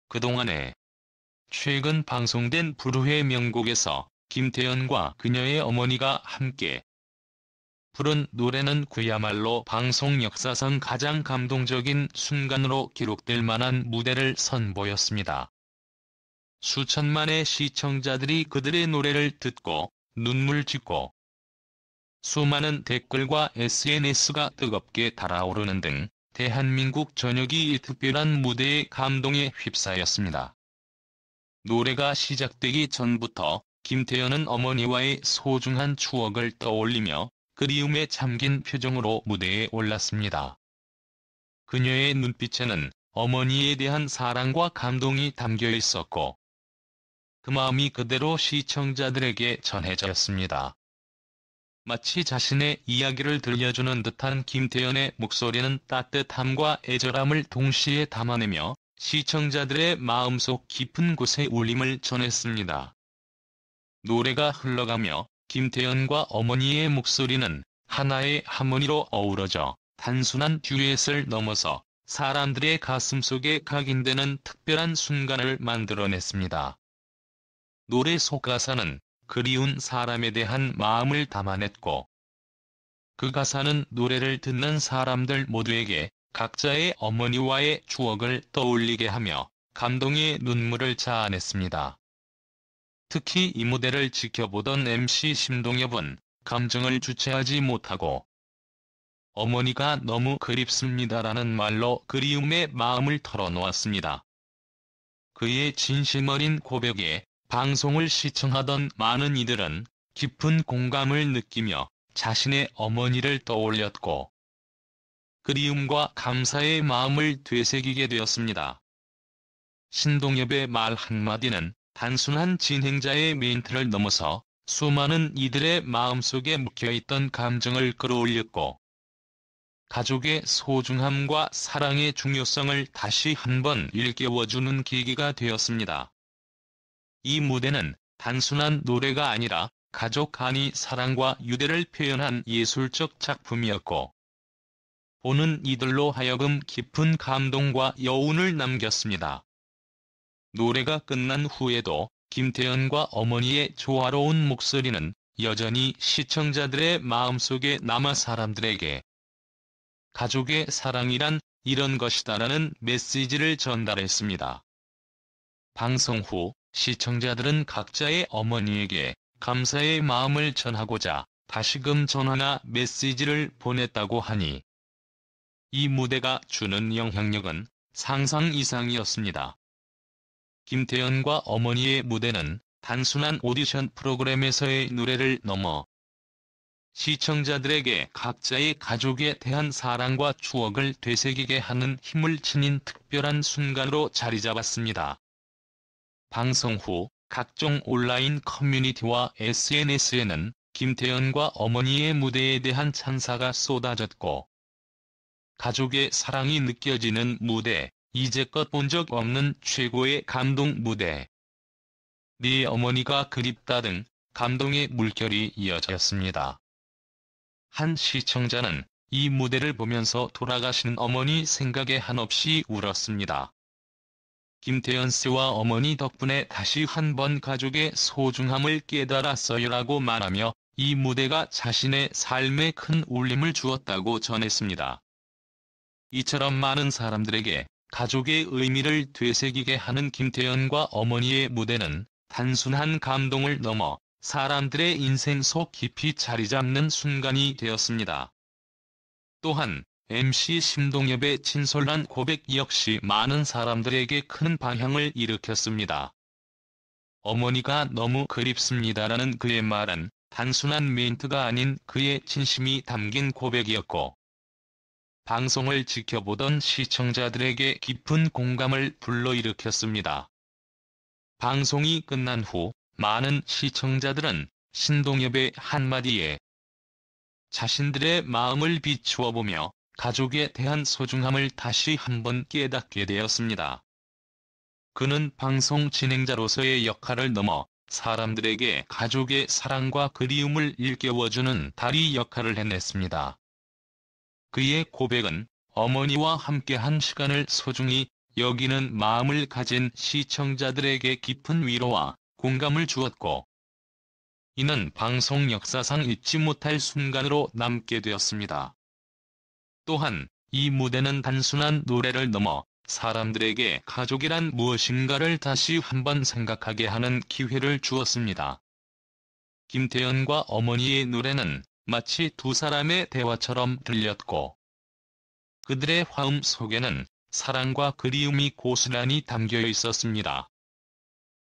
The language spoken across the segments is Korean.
그동안에 최근 방송된 불후의 명곡에서 김태연과 그녀의 어머니가 함께 부른 노래는 그야말로 방송 역사상 가장 감동적인 순간으로 기록될 만한 무대를 선보였습니다. 수천만의 시청자들이 그들의 노래를 듣고 눈물 짓고 수많은 댓글과 SNS가 뜨겁게 달아오르는 등 대한민국 전역이 이 특별한 무대의 감동에 휩싸였습니다. 노래가 시작되기 전부터 김태연은 어머니와의 소중한 추억을 떠올리며 그리움에 잠긴 표정으로 무대에 올랐습니다. 그녀의 눈빛에는 어머니에 대한 사랑과 감동이 담겨 있었고 그 마음이 그대로 시청자들에게 전해졌습니다. 마치 자신의 이야기를 들려주는 듯한 김태연의 목소리는 따뜻함과 애절함을 동시에 담아내며 시청자들의 마음속 깊은 곳에 울림을 전했습니다. 노래가 흘러가며 김태연과 어머니의 목소리는 하나의 하모니로 어우러져 단순한 듀엣을 넘어서 사람들의 가슴속에 각인되는 특별한 순간을 만들어냈습니다. 노래 속 가사는 그리운 사람에 대한 마음을 담아냈고 그 가사는 노래를 듣는 사람들 모두에게 각자의 어머니와의 추억을 떠올리게 하며 감동의 눈물을 자아냈습니다. 특히 이 무대를 지켜보던 MC 심동엽은 감정을 주체하지 못하고 어머니가 너무 그립습니다라는 말로 그리움의 마음을 털어놓았습니다. 그의 진심 어린 고백에 방송을 시청하던 많은 이들은 깊은 공감을 느끼며 자신의 어머니를 떠올렸고 그리움과 감사의 마음을 되새기게 되었습니다. 신동엽의 말 한마디는 단순한 진행자의 멘트를 넘어서 수많은 이들의 마음속에 묵혀있던 감정을 끌어올렸고 가족의 소중함과 사랑의 중요성을 다시 한번 일깨워주는 계기가 되었습니다. 이 무대는 단순한 노래가 아니라 가족 간의 사랑과 유대를 표현한 예술적 작품이었고 보는 이들로 하여금 깊은 감동과 여운을 남겼습니다. 노래가 끝난 후에도 김태연과 어머니의 조화로운 목소리는 여전히 시청자들의 마음속에 남아 사람들에게 가족의 사랑이란 이런 것이다라는 메시지를 전달했습니다. 방송 후 시청자들은 각자의 어머니에게 감사의 마음을 전하고자 다시금 전화나 메시지를 보냈다고 하니 이 무대가 주는 영향력은 상상 이상이었습니다. 김태연과 어머니의 무대는 단순한 오디션 프로그램에서의 노래를 넘어 시청자들에게 각자의 가족에 대한 사랑과 추억을 되새기게 하는 힘을 지닌 특별한 순간으로 자리 잡았습니다. 방송 후 각종 온라인 커뮤니티와 SNS에는 김태연과 어머니의 무대에 대한 찬사가 쏟아졌고 가족의 사랑이 느껴지는 무대, 이제껏 본 적 없는 최고의 감동 무대, 네 어머니가 그립다 등 감동의 물결이 이어졌습니다. 한 시청자는 이 무대를 보면서 돌아가신 어머니 생각에 한없이 울었습니다. 김태연 씨와 어머니 덕분에 다시 한번 가족의 소중함을 깨달았어요라고 말하며 이 무대가 자신의 삶에 큰 울림을 주었다고 전했습니다. 이처럼 많은 사람들에게 가족의 의미를 되새기게 하는 김태연과 어머니의 무대는 단순한 감동을 넘어 사람들의 인생 속 깊이 자리 잡는 순간이 되었습니다. 또한 MC 심동엽의 진솔한 고백 역시 많은 사람들에게 큰 반향을 일으켰습니다. 어머니가 너무 그립습니다라는 그의 말은 단순한 멘트가 아닌 그의 진심이 담긴 고백이었고 방송을 지켜보던 시청자들에게 깊은 공감을 불러일으켰습니다. 방송이 끝난 후 많은 시청자들은 신동엽의 한마디에 자신들의 마음을 비추어 보며 가족에 대한 소중함을 다시 한번 깨닫게 되었습니다. 그는 방송 진행자로서의 역할을 넘어 사람들에게 가족의 사랑과 그리움을 일깨워주는 다리 역할을 해냈습니다. 그의 고백은 어머니와 함께한 시간을 소중히 여기는 마음을 가진 시청자들에게 깊은 위로와 공감을 주었고, 이는 방송 역사상 잊지 못할 순간으로 남게 되었습니다. 또한 이 무대는 단순한 노래를 넘어 사람들에게 가족이란 무엇인가를 다시 한번 생각하게 하는 기회를 주었습니다. 김태연과 어머니의 노래는 마치 두 사람의 대화처럼 들렸고, 그들의 화음 속에는 사랑과 그리움이 고스란히 담겨 있었습니다.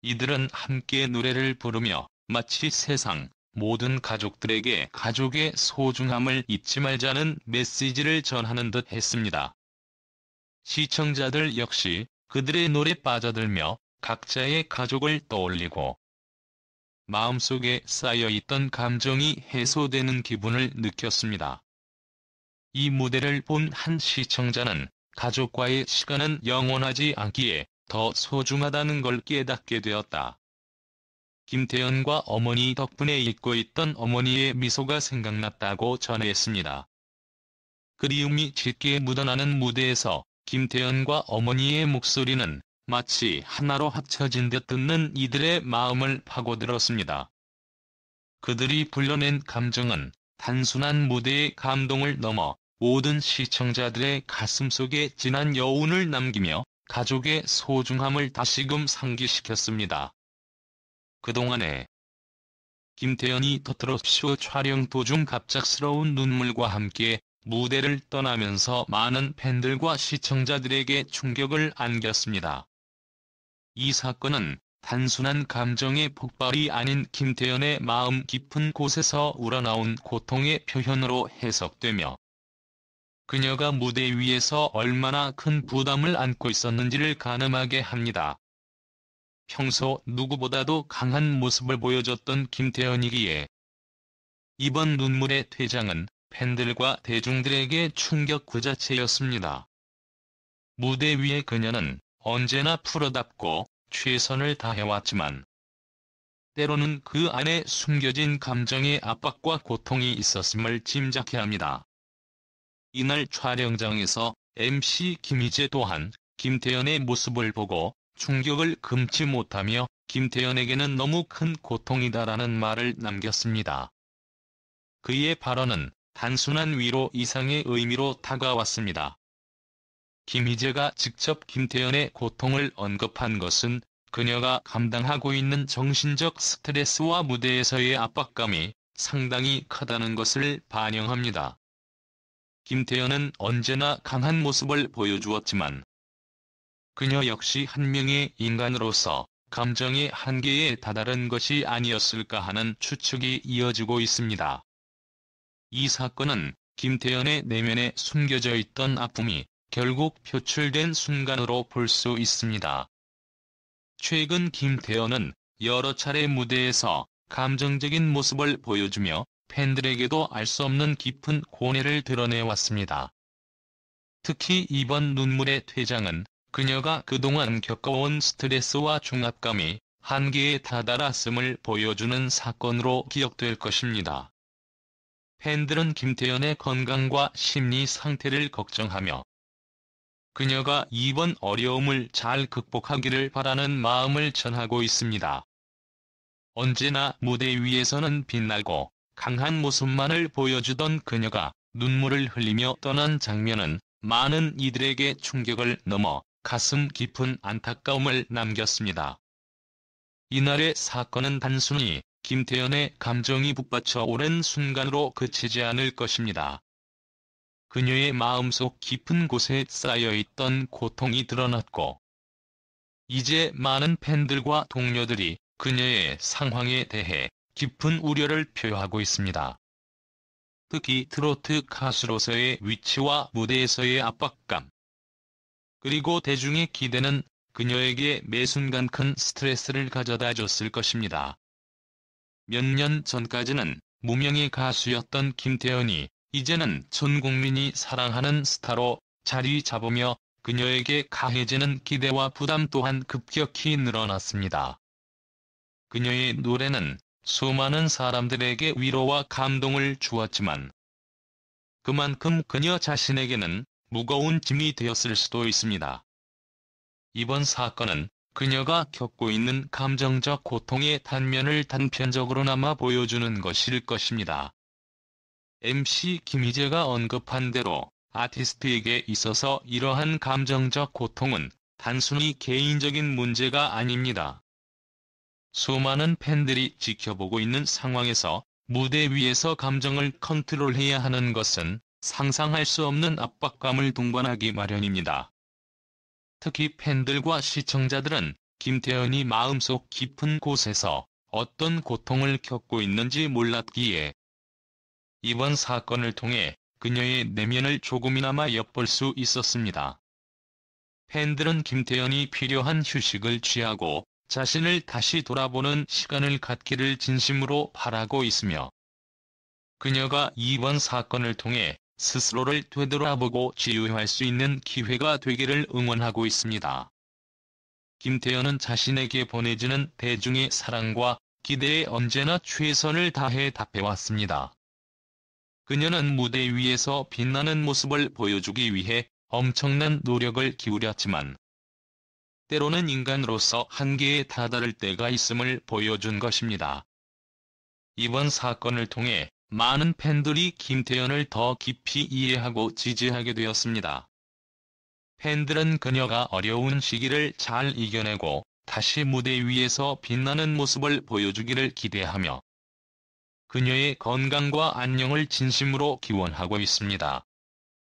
이들은 함께 노래를 부르며 마치 세상 모든 가족들에게 가족의 소중함을 잊지 말자는 메시지를 전하는 듯 했습니다. 시청자들 역시 그들의 노래에 빠져들며 각자의 가족을 떠올리고 마음속에 쌓여있던 감정이 해소되는 기분을 느꼈습니다. 이 무대를 본 한 시청자는 가족과의 시간은 영원하지 않기에 더 소중하다는 걸 깨닫게 되었다. 김태연과 어머니 덕분에 잊고 있던 어머니의 미소가 생각났다고 전했습니다. 그리움이 짙게 묻어나는 무대에서 김태연과 어머니의 목소리는 마치 하나로 합쳐진 듯 듣는 이들의 마음을 파고들었습니다. 그들이 불러낸 감정은 단순한 무대의 감동을 넘어 모든 시청자들의 가슴속에 진한 여운을 남기며 가족의 소중함을 다시금 상기시켰습니다. 그동안에 김태연이 더트롯쇼 촬영 도중 갑작스러운 눈물과 함께 무대를 떠나면서 많은 팬들과 시청자들에게 충격을 안겼습니다. 이 사건은 단순한 감정의 폭발이 아닌 김태연의 마음 깊은 곳에서 우러나온 고통의 표현으로 해석되며, 그녀가 무대 위에서 얼마나 큰 부담을 안고 있었는지를 가늠하게 합니다. 평소 누구보다도 강한 모습을 보여줬던 김태연이기에 이번 눈물의 퇴장은 팬들과 대중들에게 충격 그 자체였습니다. 무대 위의 그녀는 언제나 프로답고 최선을 다해왔지만 때로는 그 안에 숨겨진 감정의 압박과 고통이 있었음을 짐작해야 합니다. 이날 촬영장에서 MC 김희재 또한 김태연의 모습을 보고 충격을 금치 못하며 김태연에게는 너무 큰 고통이다라는 말을 남겼습니다. 그의 발언은 단순한 위로 이상의 의미로 다가왔습니다. 김희재가 직접 김태연의 고통을 언급한 것은 그녀가 감당하고 있는 정신적 스트레스와 무대에서의 압박감이 상당히 크다는 것을 반영합니다. 김태연은 언제나 강한 모습을 보여주었지만 그녀 역시 한 명의 인간으로서 감정의 한계에 다다른 것이 아니었을까 하는 추측이 이어지고 있습니다. 이 사건은 김태연의 내면에 숨겨져 있던 아픔이 결국 표출된 순간으로 볼 수 있습니다. 최근 김태연은 여러 차례 무대에서 감정적인 모습을 보여주며 팬들에게도 알 수 없는 깊은 고뇌를 드러내왔습니다. 특히 이번 눈물의 퇴장은 그녀가 그동안 겪어온 스트레스와 중압감이 한계에 다다랐음을 보여주는 사건으로 기억될 것입니다. 팬들은 김태연의 건강과 심리 상태를 걱정하며 그녀가 이번 어려움을 잘 극복하기를 바라는 마음을 전하고 있습니다. 언제나 무대 위에서는 빛나고 강한 모습만을 보여주던 그녀가 눈물을 흘리며 떠난 장면은 많은 이들에게 충격을 넘어 가슴 깊은 안타까움을 남겼습니다. 이날의 사건은 단순히 김태연의 감정이 북받쳐 오른 순간으로 그치지 않을 것입니다. 그녀의 마음속 깊은 곳에 쌓여있던 고통이 드러났고, 이제 많은 팬들과 동료들이 그녀의 상황에 대해 깊은 우려를 표하고 있습니다. 특히 트로트 가수로서의 위치와 무대에서의 압박감, 그리고 대중의 기대는 그녀에게 매 순간 큰 스트레스를 가져다 줬을 것입니다. 몇 년 전까지는 무명의 가수였던 김태연이 이제는 전 국민이 사랑하는 스타로 자리 잡으며 그녀에게 가해지는 기대와 부담 또한 급격히 늘어났습니다. 그녀의 노래는 수많은 사람들에게 위로와 감동을 주었지만 그만큼 그녀 자신에게는 무거운 짐이 되었을 수도 있습니다. 이번 사건은 그녀가 겪고 있는 감정적 고통의 단면을 단편적으로나마 보여주는 것일 것입니다. MC 김희재가 언급한 대로 아티스트에게 있어서 이러한 감정적 고통은 단순히 개인적인 문제가 아닙니다. 수많은 팬들이 지켜보고 있는 상황에서 무대 위에서 감정을 컨트롤해야 하는 것은 상상할 수 없는 압박감을 동반하기 마련입니다. 특히 팬들과 시청자들은 김태현이 마음속 깊은 곳에서 어떤 고통을 겪고 있는지 몰랐기에 이번 사건을 통해 그녀의 내면을 조금이나마 엿볼 수 있었습니다. 팬들은 김태현이 필요한 휴식을 취하고 자신을 다시 돌아보는 시간을 갖기를 진심으로 바라고 있으며 그녀가 이번 사건을 통해 스스로를 되돌아보고 치유할 수 있는 기회가 되기를 응원하고 있습니다. 김태현은 자신에게 보내지는 대중의 사랑과 기대에 언제나 최선을 다해 답해왔습니다. 그녀는 무대 위에서 빛나는 모습을 보여주기 위해 엄청난 노력을 기울였지만 때로는 인간으로서 한계에 다다를 때가 있음을 보여준 것입니다. 이번 사건을 통해 많은 팬들이 김태현을 더 깊이 이해하고 지지하게 되었습니다. 팬들은 그녀가 어려운 시기를 잘 이겨내고 다시 무대 위에서 빛나는 모습을 보여주기를 기대하며 그녀의 건강과 안녕을 진심으로 기원하고 있습니다.